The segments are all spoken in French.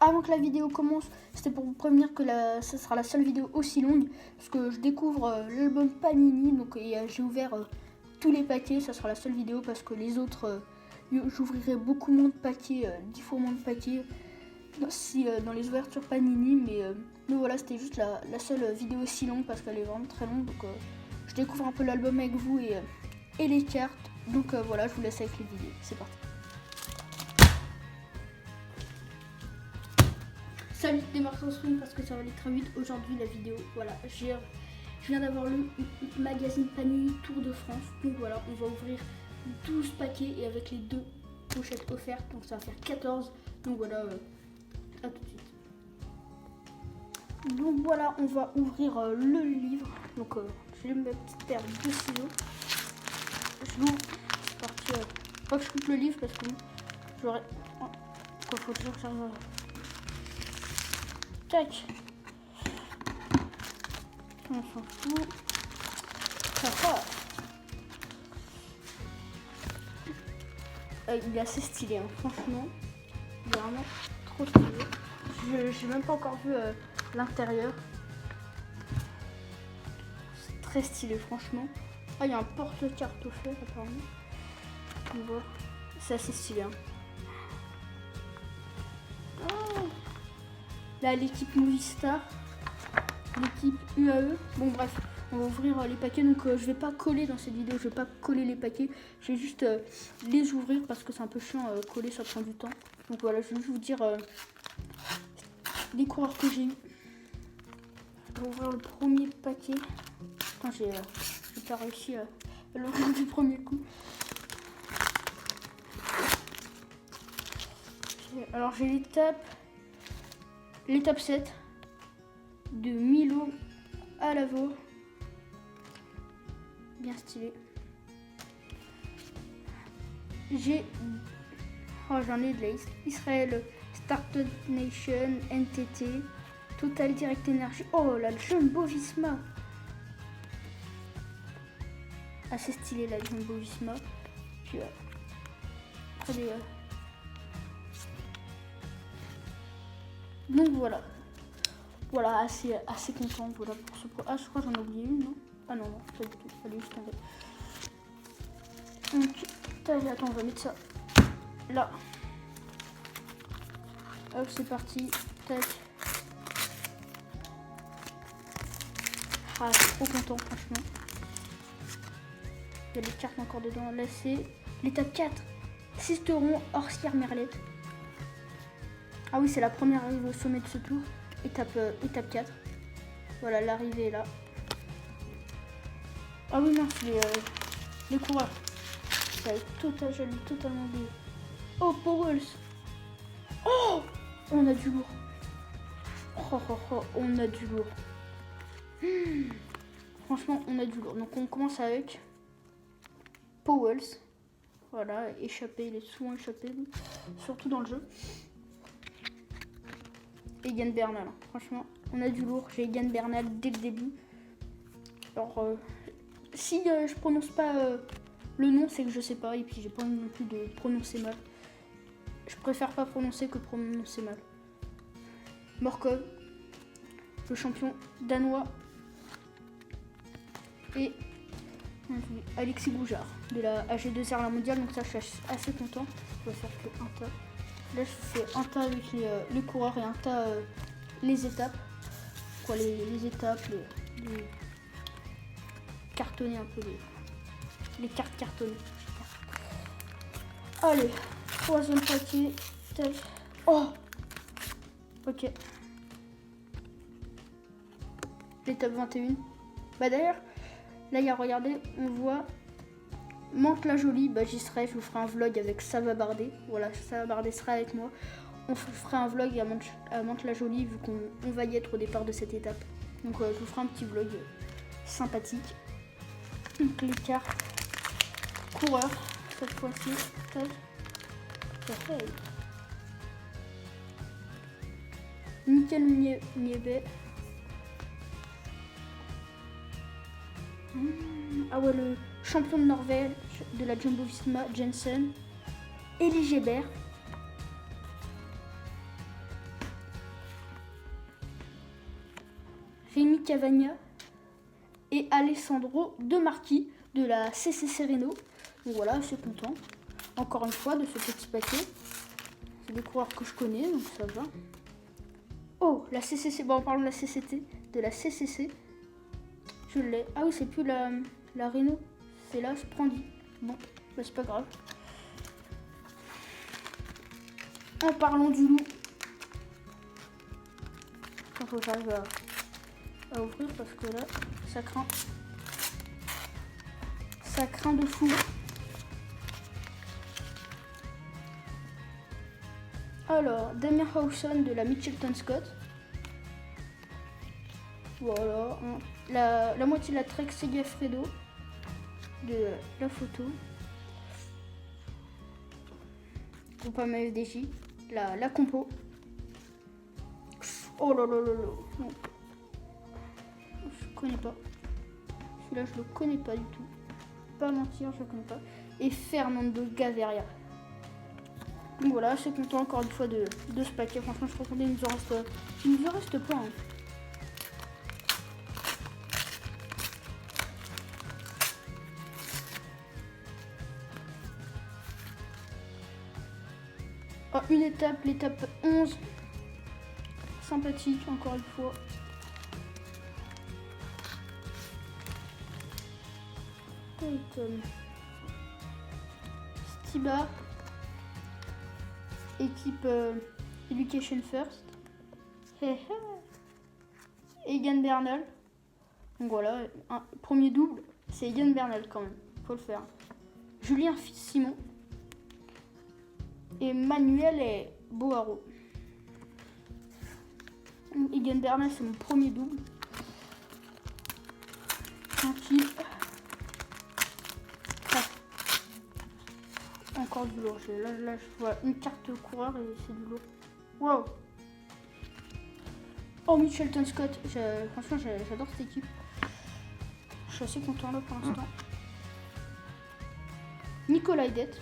avant que la vidéo commence, c'était pour vous prévenir que ça sera la seule vidéo aussi longue. Parce que je découvre l'album Panini. Donc j'ai ouvert tous les paquets. Ça sera la seule vidéo parce que les autres, j'ouvrirai beaucoup moins de paquets, 10 fois moins de paquets dans les ouvertures Panini. Mais voilà, c'était juste la seule vidéo aussi longue parce qu'elle est vraiment très longue. Donc je découvre un peu l'album avec vous et les cartes. Donc voilà, je vous laisse avec les vidéos. C'est parti. Salut, démarre ton stream parce que ça va aller très vite. Aujourd'hui, la vidéo, voilà, je viens d'avoir le magazine Panini Tour de France. Donc voilà, on va ouvrir 12 paquets et avec les 2 pochettes offertes. Donc ça va faire 14. Donc voilà, à tout de suite. Donc voilà, on va ouvrir le livre. Donc j'ai ma petite paire de ciseaux. Je l'ouvre. C'est parti. Faut que je coupe le livre parce que j'aurais. Quoi, faut toujours que ça revienne. Tac. On s'en fout. Il est assez stylé, hein. Franchement. Il est vraiment trop stylé. J'ai même pas encore vu l'intérieur. C'est très stylé, franchement. Ah, il y a un porte-carte offert apparemment. On voit. C'est assez stylé, hein. Là, l'équipe Movistar, l'équipe UAE. Bon, bref, on va ouvrir les paquets. Donc, je vais pas coller dans cette vidéo. Je vais pas coller les paquets. Je vais juste les ouvrir parce que c'est un peu chiant. Coller, ça prend du temps. Donc, voilà, je vais juste vous dire les coureurs que j'ai eu. Je vais ouvrir le premier paquet. Enfin, j'ai pas réussi à l'ouvrir du premier coup. Alors, j'ai l'étape 7 de Milo Alavo. Bien stylé. J'en ai de la Israël Startup Nation, NTT, Total Direct Energy. Oh la Jumbo Visma. Assez stylé la Jumbo Visma. Puis après donc voilà. Voilà, assez content voilà, pour ce pro. Ah, je crois que j'en ai oublié une, non? Ah non, pas du tout. Allez, juste tomber. Donc, attends, on va mettre ça là. Hop, c'est parti. Tac. Ah, je suis trop content, franchement. Il y a des cartes encore dedans. Là, c'est l'étape 4. Sisteron, Orsière, Merlette. Ah oui, c'est la première arrivée au sommet de ce tour. Étape 4. Voilà, l'arrivée est là. Ah oui, non, c'est les coureurs. Ça va être totalement oublié. Oh, Powells. Oh, on a du lourd. On a du lourd. Franchement, on a du lourd. Donc, on commence avec Powells. Voilà, échappé, il est souvent échappé, surtout dans le jeu. Egan Bernal, franchement, on a du lourd. J'ai Egan Bernal dès le début. Alors, si je prononce pas le nom, c'est que je sais pas. Et puis, j'ai pas envie non plus de prononcer mal. Je préfère pas prononcer que prononcer mal. Morkov, le champion danois. Et Alexis Goujard de la AG2R la mondiale. Donc ça, je suis assez content. On va faire que un tas. Là, je fais un tas avec les coureurs et un tas les étapes. Quoi, les étapes, les cartonnés un peu, les cartes cartonnées. Allez, troisième paquet. Tac. Oh, ok. L'étape 21. Bah d'ailleurs, là, il y a, regardez, on voit Mantes-la-Jolie, bah j'y serai, je vous ferai un vlog avec Sava Bardé. Voilà, Sava Bardé sera avec moi. On fera un vlog à Mantes-la-Jolie vu qu'on va y être au départ de cette étape. Donc je vous ferai un petit vlog sympathique. Donc les cartes coureurs, cette fois-ci. Nickel Niebe. Ah ouais, le champion de Norvège de la Jumbo Visma, Jensen. Elie Gebert. Rémi Cavagna et Alessandro De Marchi de la CCC Renault. Donc voilà, je suis content. Encore une fois de ce petit paquet. C'est des coureurs que je connais, donc ça va. Oh, la CCC. Bon, en parlant de la CCT, de la CCC, je l'ai. Ah oui, c'est plus la Renault. C'est la Sprandi. Bon, bah c'est pas grave. En parlant du loup, il faut que j'arrive à ouvrir parce que là, ça craint. Ça craint de fou. Alors, Damien Hawson de la Mitchelton Scott. Voilà. La moitié de la Trek Segafredo de la photo. Groupama FDJ. La compo. Oh là là là là. Non. Je connais pas. Celui-là, je le connais pas du tout. Pas mentir, je le connais pas. Et Fernando Gaviria. Donc voilà, je suis content encore une fois de ce paquet. Franchement, je suis content, il nous en reste pas. Hein. Oh, une étape, l'étape 11. Sympathique, encore une fois. Stiba. Équipe Education First. Egan Bernal. Donc voilà, premier double, c'est Egan Bernal quand même, faut le faire. Julien Simon. Et Manuel et Boaro. Egan Bernal, c'est mon premier double. Tranquille. Encore du lourd. Là, je vois une carte coureur et c'est du lourd. Wow. Oh, Mitchelton Scott. Franchement, j'adore cette équipe. Je suis assez content là pour l'instant. Nicolas Dette.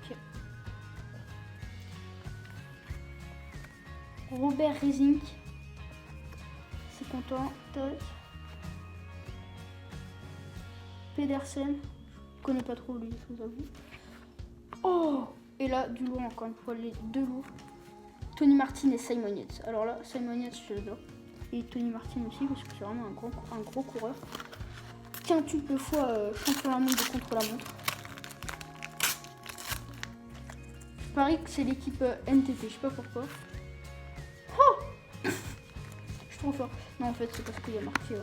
Okay. Robert Rezink. C'est content. Pedersen. Je connais pas trop lui, je vous avoue. Oh! Et là, du lourd encore une fois, les deux lourds. Tony Martin et Simon Yates. Alors là, Simon Yates, je l'adore. Et Tony Martin aussi, parce que c'est vraiment un gros coureur. Quintuple fois champion du monde de contre-la-montre. Je parie que c'est l'équipe NTT, je sais pas pourquoi. Oh! Je suis trop fort. Non, en fait, c'est parce qu'il y a marqué.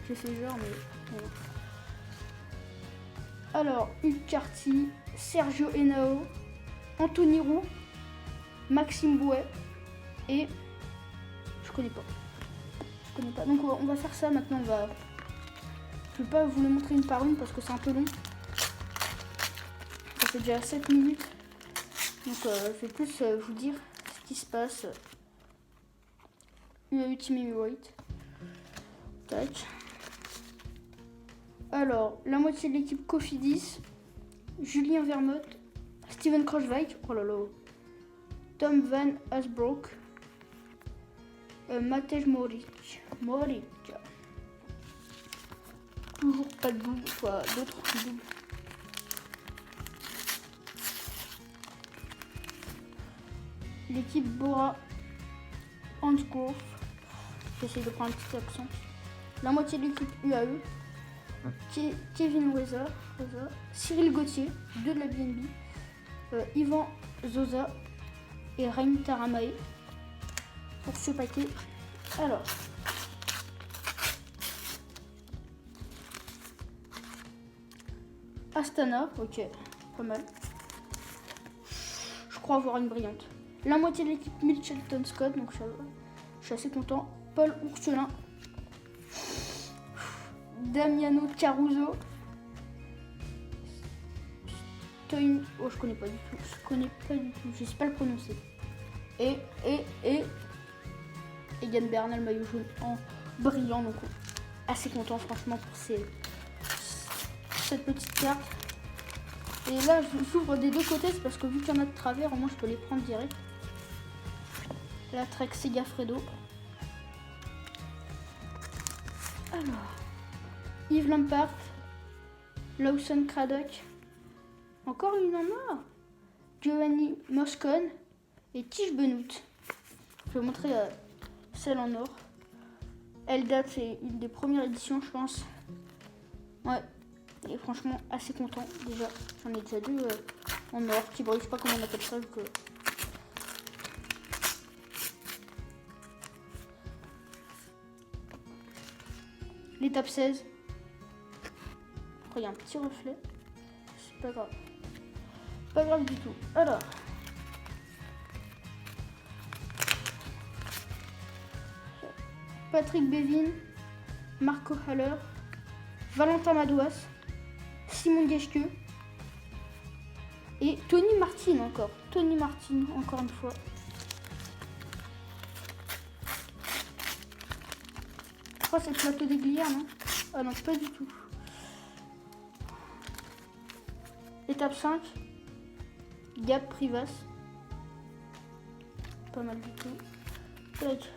J'ai fait genre, mais voilà. Alors, Hugues Carty, Sergio Henao, Anthony Roux, Maxime Bouet et je connais pas. Donc on va faire ça maintenant. Je vais pas vous les montrer une par une parce que c'est un peu long. Ça fait déjà 7 minutes. Donc je vais plus vous dire ce qui se passe. UAE Team Heavyweight. Tac. Alors, la moitié de l'équipe Cofidis, Julien Vermote, Steven Kroschweig, oh là là, Tom Van Asbrook, Matej Moric. Toujours pas de double, enfin d'autres doubles. L'équipe Bora Hansgrohe, j'essaie de prendre un petit accent. La moitié de l'équipe UAE. Kevin Weza, Cyril Gauthier, 2 de la BNB, Ivan Zoza et Raim Taramae pour ce paquet. Alors, Astana, ok, pas mal. Je crois avoir une brillante. La moitié de l'équipe Mitchelton Scott, donc je suis assez content. Paul Ourselin. Damiano Caruso. Oh, je connais pas du tout. Je sais pas le prononcer. Et Egan Bernal, maillot jaune en brillant. Donc, assez content, franchement, pour cette petite carte. Et là, j'ouvre des deux côtés, c'est parce que vu qu'il y en a de travers, au moins, je peux les prendre direct. La Trek Segafredo. Alors, Yves Lampard, Lawson Craddock, encore une en or, Giovanni Moscone et Tige Benoît. Je vais vous montrer celle en or. Elle date, c'est une des premières éditions, je pense. Ouais, et franchement, assez content déjà. J'en ai déjà deux en or. Petit bruit, je sais pas comment on appelle ça. Donc, l'étape 16. Il y a un petit reflet. C'est pas grave. Pas grave du tout. Alors. Patrick Bévin, Marco Haller, Valentin Madouas, Simon Geschke et Tony Martin encore. Tony Martin, encore une fois. Je crois que c'est le plateau des Glières, non? Ah non, pas du tout. Étape 5. Gap Privas. Pas mal du tout. Tac.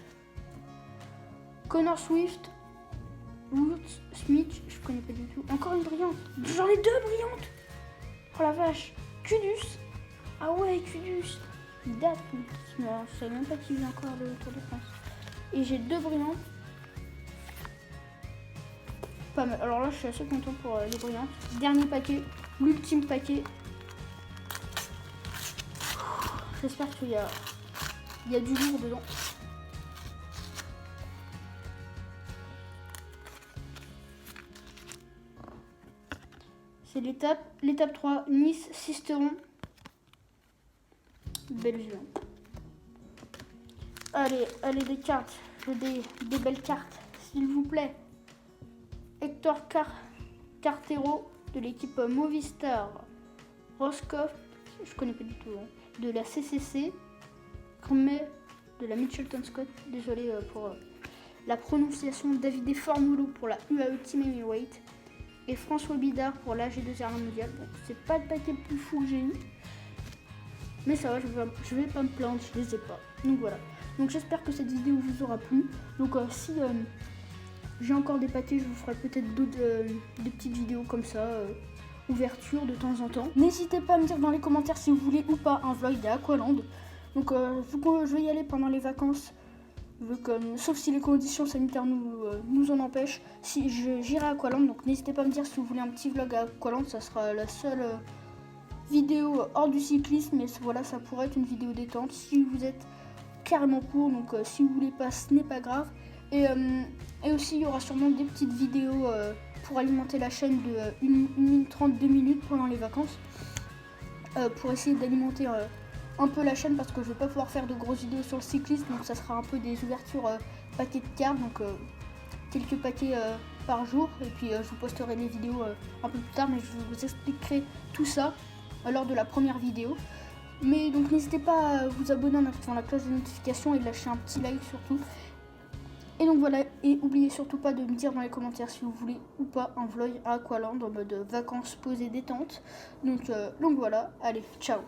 Connor Swift. Woods Smith, je connais pas du tout. Encore une brillante. J'en ai deux brillantes. Oh la vache. Kudus. Ah ouais, Kudus. Il date. Je savais même pas qu'il faisait encore le Tour de France. Et j'ai deux brillantes. Pas mal. Alors là, je suis assez content pour les brillantes. Dernier paquet. L'ultime paquet. J'espère qu'il y a du lourd dedans. C'est l'étape 3, Nice, Sisteron, Belleville. Allez, des cartes. Je veux des belles cartes, s'il vous plaît. Hector Cartero de l'équipe Movistar. Roscoff, je connais pas du tout, hein, de la CCC. Crmet de la Mitchelton Scott. Désolé pour la prononciation. Davide Formolo pour la UAE Team Heavyweight. Et François Bidard pour l'AG2R mondial. Bon, c'est pas le paquet le plus fou que j'ai eu. Mais ça va, je vais pas me plaindre, je les ai pas. Donc voilà. Donc j'espère que cette vidéo vous aura plu. Donc si j'ai encore des paquets, je vous ferai peut-être d'autres des petites vidéos comme ça. Ouverture de temps en temps. N'hésitez pas à me dire dans les commentaires si vous voulez ou pas un vlog d'Aqualand. Donc je vais y aller pendant les vacances. Sauf si les conditions sanitaires nous en empêchent. Si j'irai à Aqualand, donc n'hésitez pas à me dire si vous voulez un petit vlog à Aqualand. Ça sera la seule vidéo hors du cyclisme. Mais voilà, ça pourrait être une vidéo détente si vous êtes carrément pour. Donc si vous voulez pas, ce n'est pas grave. Et aussi il y aura sûrement des petites vidéos pour alimenter la chaîne de 1 minute 30, 2 minutes pendant les vacances. Pour essayer d'alimenter un peu la chaîne, parce que je vais pas pouvoir faire de grosses vidéos sur le cyclisme, donc ça sera un peu des ouvertures paquets de cartes, donc quelques paquets par jour, et puis je vous posterai les vidéos un peu plus tard, mais je vous expliquerai tout ça lors de la première vidéo. Mais donc n'hésitez pas à vous abonner en activant la cloche de notification et lâcher un petit like surtout. Et donc voilà, et n'oubliez surtout pas de me dire dans les commentaires si vous voulez ou pas un vlog à Aqualand en mode vacances, pause et détente. Donc voilà, allez, ciao.